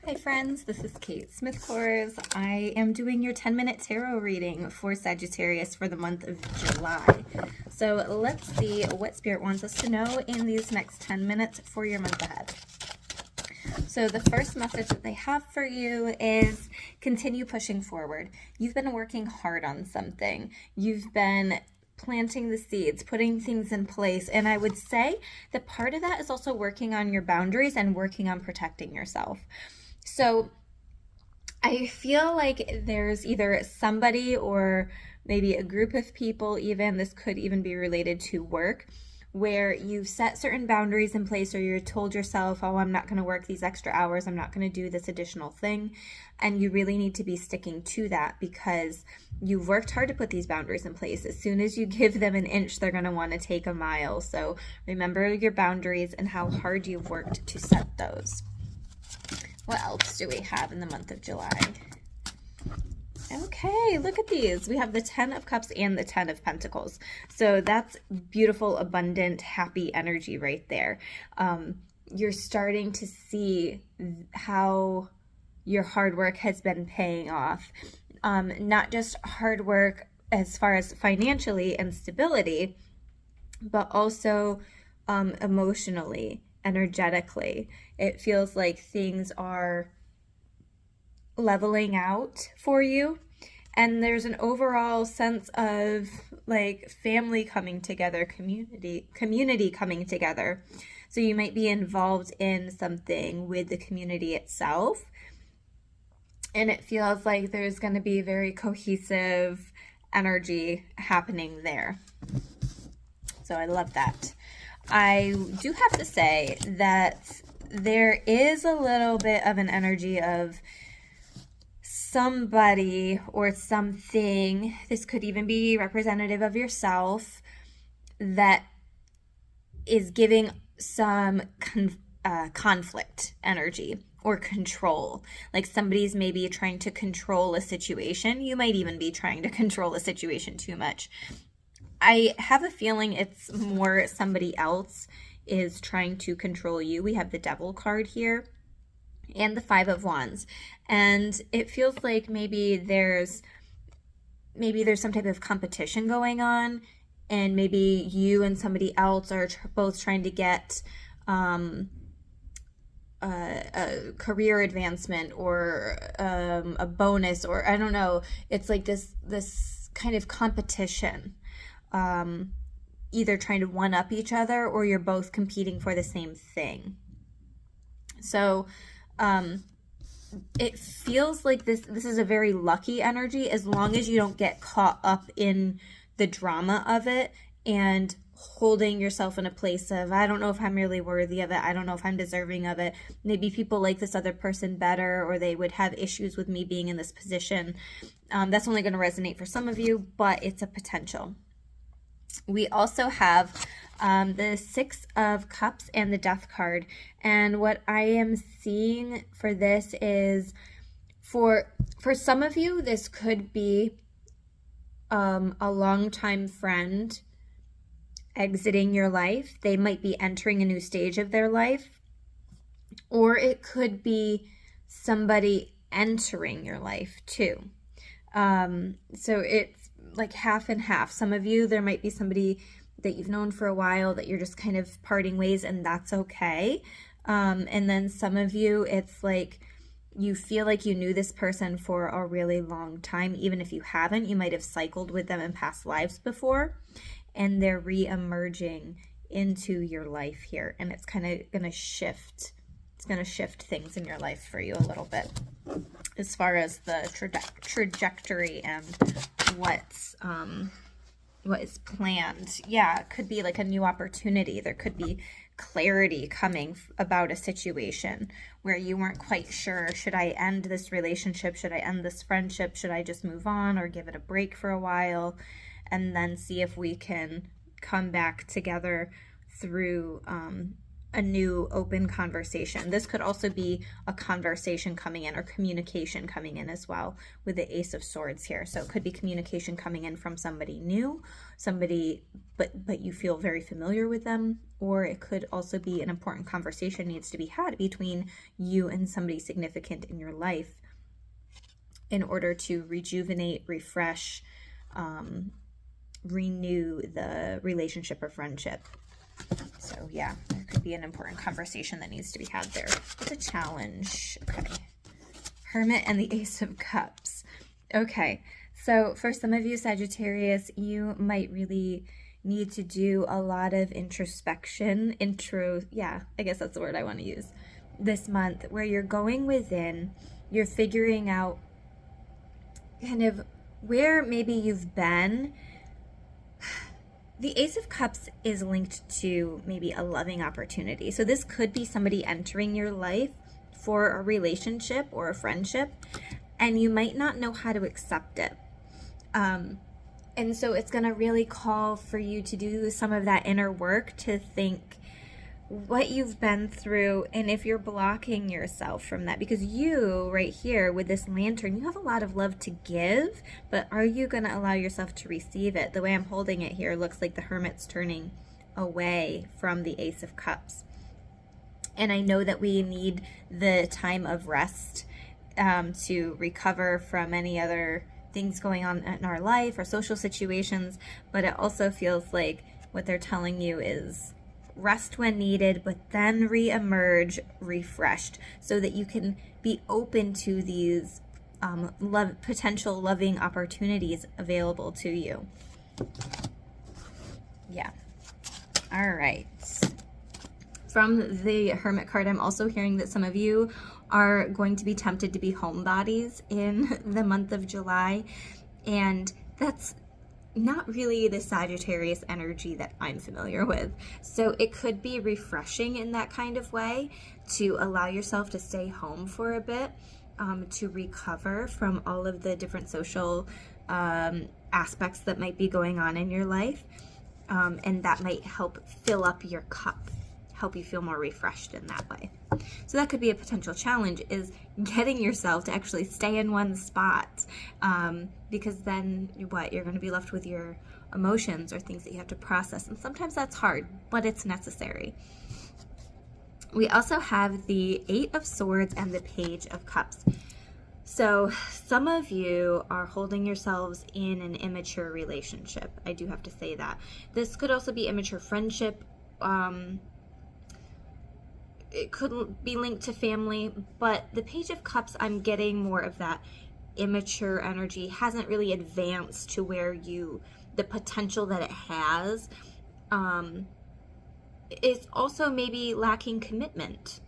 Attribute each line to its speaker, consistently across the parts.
Speaker 1: Hi friends, this is Kate Smith-Kors. I am doing your 10-minute tarot reading for Sagittarius for the month of July. So let's see what Spirit wants us to know in these next 10 minutes for your month ahead. So the first message that they have for you is continue pushing forward. You've been working hard on something. You've been planting the seeds, putting things in place. And I would say that part of that is also working on your boundaries and working on protecting yourself. So I feel like there's either somebody or maybe a group of people, even this could even be related to work, where you've set certain boundaries in place, or you're told yourself, oh, I'm not going to work these extra hours, I'm not going to do this additional thing. And you really need to be sticking to that because you've worked hard to put these boundaries in place. As soon as you give them an inch, they're going to want to take a mile. So remember your boundaries and how hard you've worked to set those. What else do we have in the month of July? Okay, look at these. We have the 10 of Cups and the 10 of Pentacles. So that's beautiful, abundant, happy energy right there. You're starting to see how your hard work has been paying off. Not just hard work as far as financially and stability, but also emotionally, energetically. It feels like things are leveling out for you, and there's an overall sense of like family coming together, community coming together. So you might be involved in something with the community itself, and it feels like there's going to be very cohesive energy happening there. So I love that. I do have to say that there is a little bit of an energy of somebody or something, this could even be representative of yourself, that is giving some conflict energy or control. Like somebody's maybe trying to control a situation. You might even be trying to control a situation too much. I have a feeling it's more somebody else is trying to control you. We have the Devil card here and the 5 of Wands. And it feels like maybe there's some type of competition going on, and maybe you and somebody else are both trying to get a career advancement or a bonus, or I don't know. It's like this kind of competition. Either trying to one-up each other, or you're both competing for the same thing. So it feels like this is a very lucky energy, as long as you don't get caught up in the drama of it and holding yourself in a place of, I don't know if I'm really worthy of it, I don't know if I'm deserving of it, maybe people like this other person better, or they would have issues with me being in this position. That's only going to resonate for some of you, but it's a potential. We also have the 6 of Cups and the Death card. And what I am seeing for this is, for some of you, this could be a longtime friend exiting your life. They might be entering a new stage of their life. Or it could be somebody entering your life too. So it's like half and half. Some of you, there might be somebody that you've known for a while that you're just kind of parting ways, and that's okay. And then some of you, it's like you feel like you knew this person for a really long time. Even if you haven't, you might have cycled with them in past lives before, and they're re-emerging into your life here. And it's kind of going to shift. It's going to shift things in your life for you a little bit, as far as the trajectory and what is planned. Yeah, it could be like a new opportunity. There could be clarity coming about a situation where you weren't quite sure, should I end this relationship? Should I end this friendship? Should I just move on or give it a break for a while and then see if we can come back together through a new open conversation. This could also be a conversation coming in or communication coming in as well with the Ace of Swords here. So it could be communication coming in from somebody new, somebody, but you feel very familiar with them, or it could also be an important conversation needs to be had between you and somebody significant in your life in order to rejuvenate, refresh, renew the relationship or friendship. So yeah, there could be an important conversation that needs to be had there. It's a challenge. Okay. Hermit and the Ace of Cups. Okay. So for some of you, Sagittarius, you might really need to do a lot of introspection, yeah, I guess that's the word I want to use this month, where you're going within, you're figuring out kind of where maybe you've been. The Ace of Cups is linked to maybe a loving opportunity. So this could be somebody entering your life for a relationship or a friendship, and you might not know how to accept it. And so it's going to really call for you to do some of that inner work to think what you've been through, and if you're blocking yourself from that, because you right here with this lantern, you have a lot of love to give, but are you going to allow yourself to receive it? The way I'm holding it here looks like the Hermit's turning away from the Ace of Cups. And I know that we need the time of rest to recover from any other things going on in our life or social situations, but it also feels like what they're telling you is rest when needed, but then re-emerge refreshed so that you can be open to these potential loving opportunities available to you. Yeah. All right. From the Hermit card, I'm also hearing that some of you are going to be tempted to be homebodies in the month of July, and that's not really the Sagittarius energy that I'm familiar with. So it could be refreshing in that kind of way to allow yourself to stay home for a bit, to recover from all of the different social aspects that might be going on in your life. And that might help fill up your cup, help you feel more refreshed in that way. So that could be a potential challenge, is getting yourself to actually stay in one spot, because then you're going to be left with your emotions or things that you have to process, and sometimes that's hard, but it's necessary. We also have the Eight of Swords and the Page of Cups. So some of you are holding yourselves in an immature relationship. I do have to say that. This could also be immature friendship. It could be linked to family, but the Page of Cups, I'm getting more of that immature energy, hasn't really advanced to where the potential that it has. It's also maybe lacking commitment,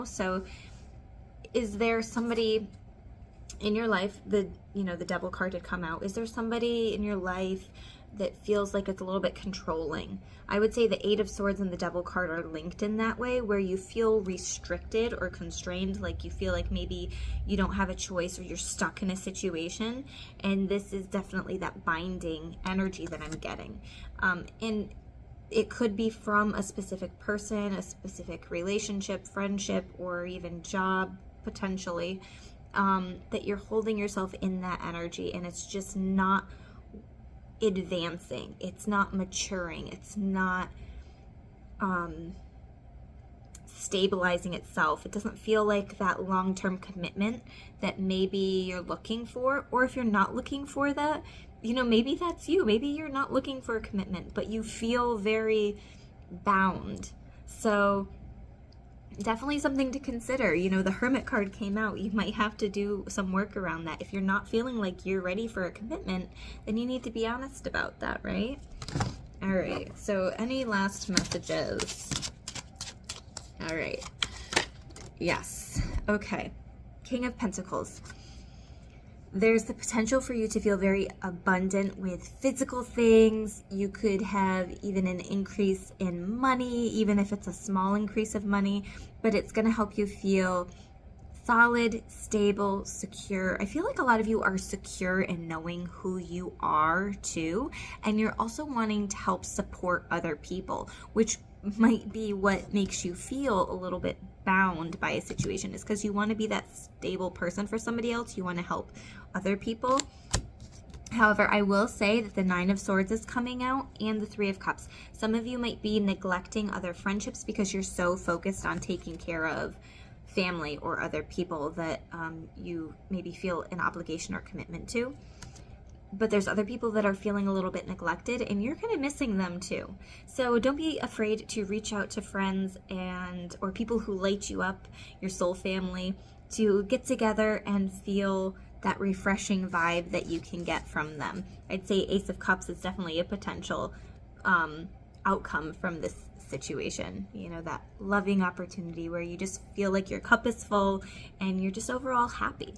Speaker 1: so is there somebody in your life, the Devil card had come out, is there somebody in your life that feels like it's a little bit controlling? I would say the Eight of Swords and the Devil card are linked in that way, where you feel restricted or constrained, like you feel like maybe you don't have a choice or you're stuck in a situation. And this is definitely that binding energy that I'm getting. And it could be from a specific person, a specific relationship, friendship, or even job, potentially, that you're holding yourself in that energy, and it's just not advancing, it's not maturing, it's not stabilizing itself. It doesn't feel like that long-term commitment that maybe you're looking for. Or if you're not looking for that, maybe that's you. Maybe you're not looking for a commitment, but you feel very bound. So definitely something to consider. The Hermit card came out. You might have to do some work around that. If you're not feeling like you're ready for a commitment, then you need to be honest about that, right? All right. So any last messages? All right. Yes. Okay. King of Pentacles. There's the potential for you to feel very abundant with physical things. You could have even an increase in money, even if it's a small increase of money, but it's going to help you feel solid, stable, secure. I feel like a lot of you are secure in knowing who you are too, and you're also wanting to help support other people, which might be what makes you feel a little bit bound by a situation, is because you want to be that stable person for somebody else. You want to help other people. However, I will say that the Nine of Swords is coming out and the Three of Cups. Some of you might be neglecting other friendships because you're so focused on taking care of family or other people that you maybe feel an obligation or commitment to. But there's other people that are feeling a little bit neglected, and you're kind of missing them too. So don't be afraid to reach out to friends or people who light you up, your soul family, to get together and feel that refreshing vibe that you can get from them. I'd say Ace of Cups is definitely a potential outcome from this situation. You know, that loving opportunity where you just feel like your cup is full and you're just overall happy.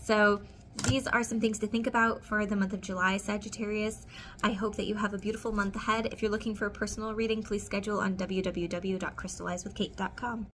Speaker 1: So these are some things to think about for the month of July, Sagittarius. I hope that you have a beautiful month ahead. If you're looking for a personal reading, please schedule on www.crystallizewithkate.com.